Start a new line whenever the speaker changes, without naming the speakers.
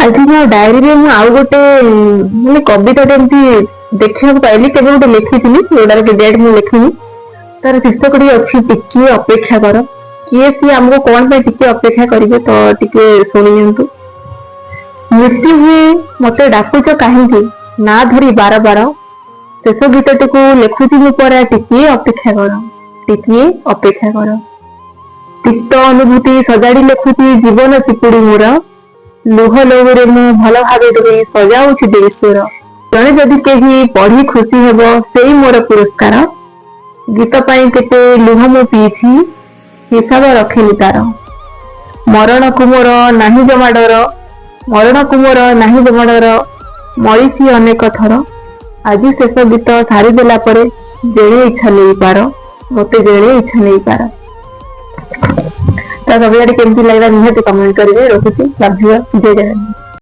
आज मो डायरी रे मु आउ गोटे माने कविता एमती देखा पाइली केबे गोटे लिखिथिली जोडार के डेट मु लिखिनी तार शीर्षक अच्छी टिके अपेक्षा कर किए सी हमको कौन पे टिके अपेक्षा करिवे तो टिके सुनियंतु। मृत्यु हुए मते डाकुच काहेकि ना धरी बार बार शेष गीतटी को लिखुची मु परा टिके अपेक्षा कर टिके अपेक्षा कर। तिक्त अनुभूति सजाड़ी लिखुची जीवन चिपुड़ी मोर लुह लोहरे मु भल भावे देवी सजाऊछि देशर जने जदि केही पढ़ी खुशी हेब सेई मोर पुरस्कार गीत पाई केते लुह मु पीछि हिसाब रखिनी तार मरण कुमोर नाही जमा डर मरण कुमोर नाही जमा डर मरीछि अनेक थर आज शेष गीत सारी देला परे जेणे इच्छा नहीं पार मते जेणे इच्छा नहीं पार। तो कविता केमती लगला निहत कमेंट करेंगे। रखुची लव यू जय जगन्नाथ।